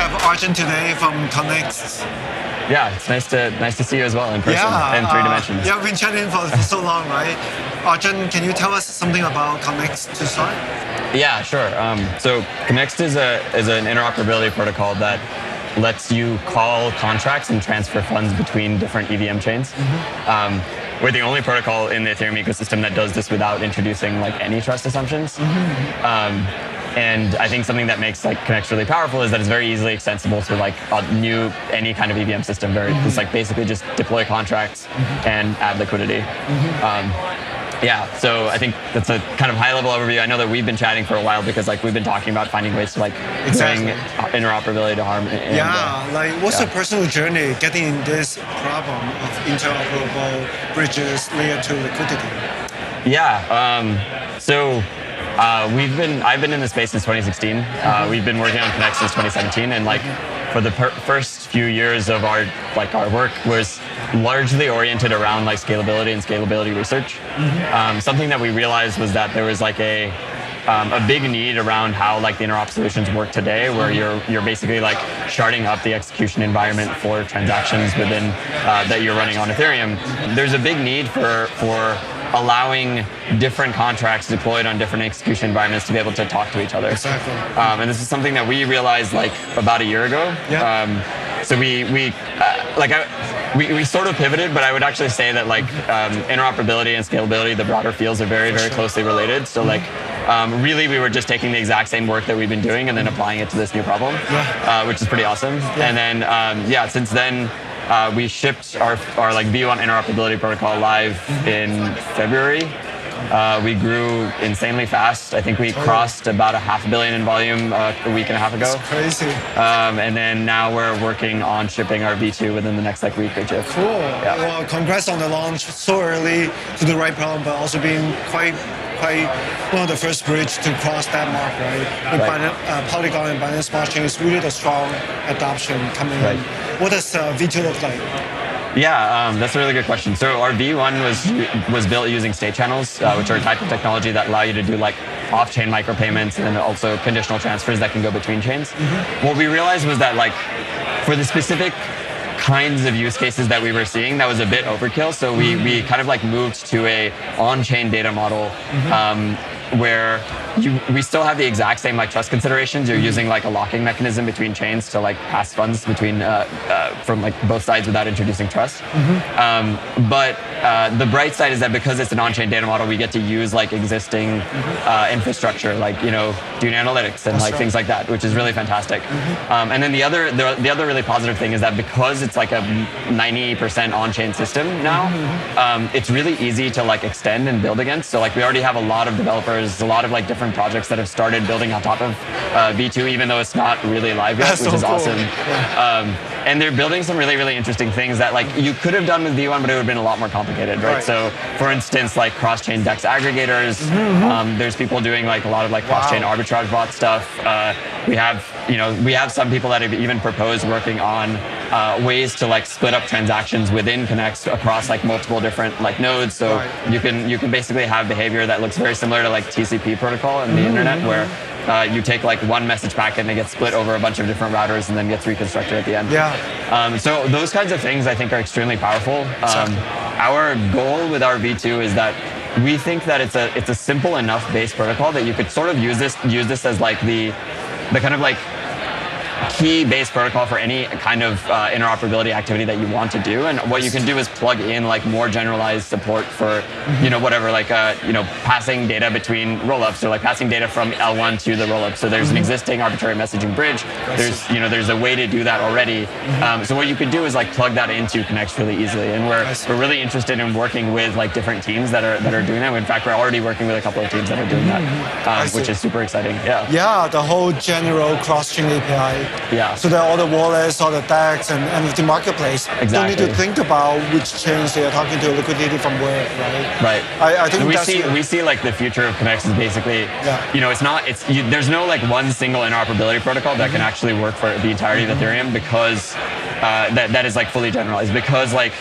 have Arjun today from Connext. Yeah, it's nice to see you as well in person in 3 dimensions. Yeah, we've been chatting for so long, right? Arjun, can you tell us something about Connext to start? Yeah, sure. So Connext is an interoperability protocol that lets you call contracts and transfer funds between different EVM chains. We're the only protocol in the Ethereum ecosystem that does this without introducing like any trust assumptions. And I think something that makes like Connext really powerful is that it's very easily extensible to like any kind of EVM system. It's like basically just deploy contracts and add liquidity. Yeah, so I think that's a kind of high-level overview. I know that we've been chatting for a while because like we've been talking about finding ways to like bring interoperability to harm. What's your personal journey getting this problem of interoperable bridges layer 2 liquidity? I've been in the space since 2016. We've been working on Connext since 2017, and like for the first few years of our work was largely oriented around like scalability and scalability research. Something that we realized was that there was like a big need around how like the interop solutions work today, where you're basically like sharding up the execution environment for transactions within that you're running on Ethereum. There's a big need for allowing different contracts deployed on different execution environments to be able to talk to each other. Exactly. And this is something that we realized like about a year ago. So we sort of pivoted, but I would actually say that like interoperability and scalability, the broader fields, are very, very closely related. So like really we were just taking the exact same work that we've been doing and then applying it to this new problem, which is pretty awesome. And then since then, we shipped our like V1 interoperability protocol live in February. We grew insanely fast. I think we crossed about $500 million in volume a week and a half ago. That's crazy. And then now we're working on shipping our V2 within the next like week or two. Cool. Yeah. Well, congrats on the launch so early to the right problem, but also being quite one of the first bridge to cross that mark, right? Polygon and Binance Smart Chain is really the strong adoption coming in. What does V2 look like? Yeah, that's a really good question. So our V1 was built using state channels, which are a type of technology that allow you to do like off-chain micropayments and then also conditional transfers that can go between chains. What we realized was that like for the specific kinds of use cases that we were seeing, that was a bit overkill. So we kind of like moved to a on-chain data model where we still have the exact same like trust considerations. You're using like a locking mechanism between chains to like pass funds between from like both sides without introducing trust. But the bright side is that because it's an on-chain data model, we get to use like existing infrastructure, like doing analytics and like things like that, which is really fantastic. And then the other really positive thing is that because it's like a 90% on-chain system now, it's really easy to like extend and build against. So like we already have a lot of developers, a lot of like different projects that have started building on top of V2, even though it's not really live yet, which is awesome. And they're building some really, really interesting things that like you could have done with V1, but it would have been a lot more complicated, right? So for instance, like cross-chain DEX aggregators, there's people doing like a lot of like cross-chain arbitrage bot stuff. We have some people that have even proposed working on ways to like split up transactions within Connext across like multiple different like nodes. So you can basically have behavior that looks very similar to like TCP protocol in the internet, where you take like one message packet and it gets split over a bunch of different routers and then gets reconstructed at the end. So those kinds of things I think are extremely powerful. Our goal with our V2 is that we think that it's a simple enough base protocol that you could sort of use this as like the kind of like key base protocol for any kind of interoperability activity that you want to do. And what you can do is plug in like more generalized support for, whatever, like, passing data between rollups, or like passing data from L1 to the rollup. So there's an existing arbitrary messaging bridge. There's a way to do that already. So what you could do is like plug that into Connext really easily. And we're really interested in working with like different teams that are doing that. In fact, we're already working with a couple of teams that are doing that, which is super exciting. Yeah, the whole general cross-chain API. So there are all the wallets, all the DEX, and the marketplace. Exactly. Don't need to think about which chains they are talking to, liquidity from where, right? I think we see like the future of Connext is basically, there's no like one single interoperability protocol that can actually work for the entirety of Ethereum, because that is like fully generalized, because like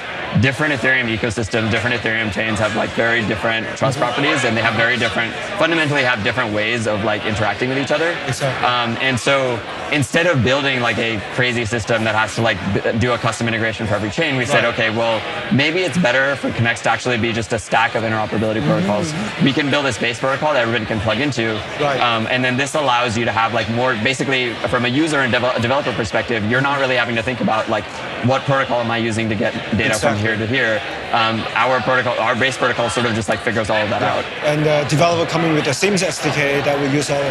different Ethereum ecosystems, different Ethereum chains have like very different trust properties, and they have very different, fundamentally have different ways of like interacting with each other. Exactly. And so instead of building like a crazy system that has to like do a custom integration for every chain, we said, okay, well, maybe it's better for Connext to actually be just a stack of interoperability protocols. We can build a space protocol that everybody can plug into. Right. And then this allows you to have like more, basically from a user and developer perspective, you're not really having to think about like, what protocol am I using to get data from here to here? Our protocol, our base protocol sort of just like figures all of that out. And developer coming with the same SDK that we use all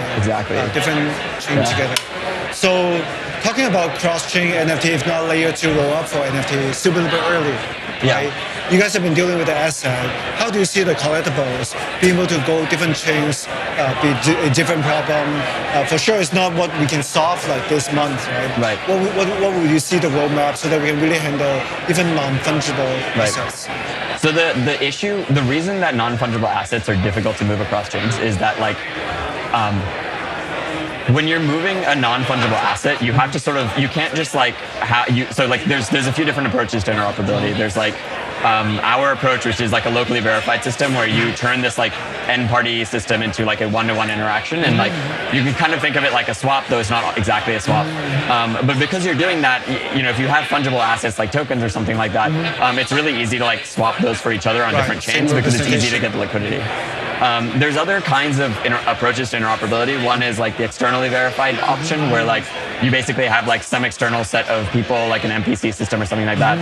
different chains together. So talking about cross-chain NFT, if not layer 2 roll-up for NFT, it's still a little bit early. Right? You guys have been dealing with the asset. How do you see the collectibles being able to go different chains, be a different problem? For sure, it's not what we can solve like this month, right? Right. What would you see the roadmap so that we can really handle even non-fungible assets? So the reason that non-fungible assets are difficult to move across chains is that like, when you're moving a non-fungible asset, you have to sort of, you can't just like, so like there's a few different approaches to interoperability. There's like, our approach, which is like a locally verified system where you turn this like n-party system into like a one-to-one interaction, and like you can kind of think of it like a swap, though it's not exactly a swap. But because you're doing that, you know, if you have fungible assets like tokens or something like that, it's really easy to like swap those for each other on different chains because it's easy to get the liquidity. There's other kinds of approaches to interoperability. One is like the externally verified option, where like you basically have like some external set of people, like an MPC system or something like that.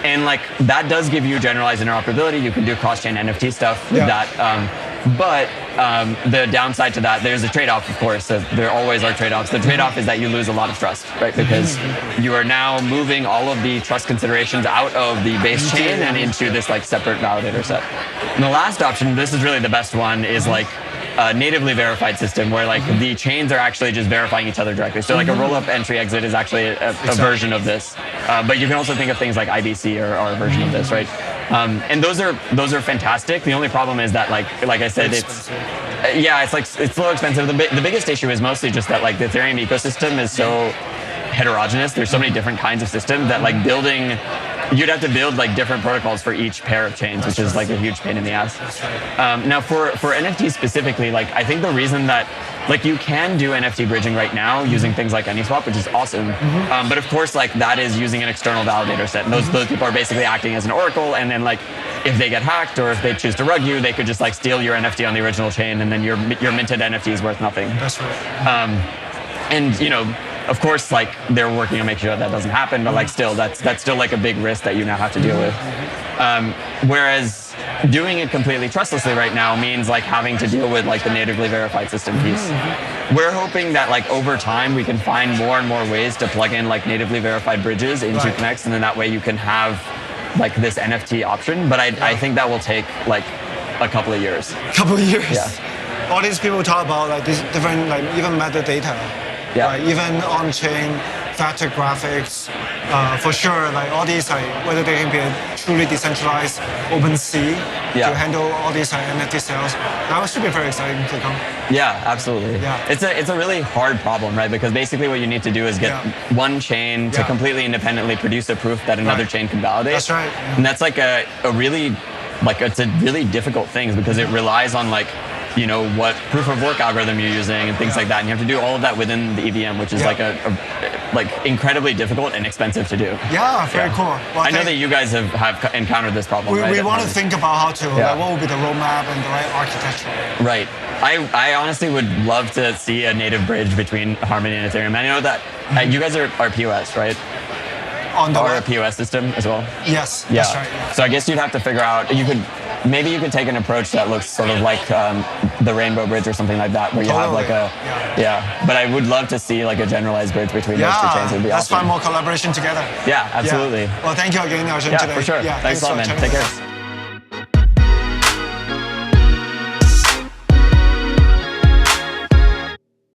And like that does give you generalized interoperability. You can do cross-chain NFT stuff with that. But the downside to that, there's a trade-off, of course. There always are trade-offs. The trade-off is that you lose a lot of trust, right? Because you are now moving all of the trust considerations out of the base chain and into this like separate validator set. And the last option, this is really the best one, is like a natively verified system where like the chains are actually just verifying each other directly. So like a roll-up entry exit is actually a version of this. But you can also think of things like IBC or a version of this, right? And those are fantastic. The only problem is that like I said, it's a little expensive. The biggest issue is mostly just that like the Ethereum ecosystem is so heterogeneous. There's so many different kinds of systems that like you'd have to build like different protocols for each pair of chains, which is like a huge pain in the ass. Now for NFTs specifically, like I think the reason that like you can do NFT bridging right now using things like AnySwap, which is awesome. But of course, like that is using an external validator set. And those people are basically acting as an oracle. And then like if they get hacked or if they choose to rug you, they could just like steal your NFT on the original chain, and then your minted NFT is worth nothing. That's right. And you know, of course, like they're working on making sure that doesn't happen, but like still, that's still like a big risk that you now have to deal with. Whereas doing it completely trustlessly right now means like having to deal with like the natively verified system piece. We're hoping that like over time we can find more and more ways to plug in like natively verified bridges into Connext, and then that way you can have like this NFT option. But I think that will take like a couple of years. Couple of years. Yeah. All these people talk about like these different like even metadata. Right? Even on-chain factor graphics, for sure, like all these, like whether they can be a truly decentralized open sea to handle all these NFT sales, that should be very exciting to come. Yeah, absolutely. Yeah. It's a really hard problem, right? Because basically what you need to do is get one chain to completely independently produce a proof that another chain can validate. That's right. And that's like a really, like it's a really difficult thing because it relies on like, you know, what proof of work algorithm you're using and things like that. And you have to do all of that within the EVM, which is like a incredibly difficult and expensive to do. Yeah, very cool. Well, I know that you guys have encountered this problem, right? We want to think about how to, like, what would be the roadmap and the right architecture. Right. I honestly would love to see a native bridge between Harmony and Ethereum. I know that you guys are POS, right? On the a POS system as well? Yes, yeah. That's right. Yeah. So I guess you'd have to figure out, maybe you could take an approach that looks sort of like the Rainbow Bridge or something like that, where you have like but I would love to see like a generalized bridge between those two chains. Would be let's awesome. find more collaboration together. Yeah, absolutely. Well, thank you again, Arjun, today. For sure. Yeah, thanks a lot, man. Take care.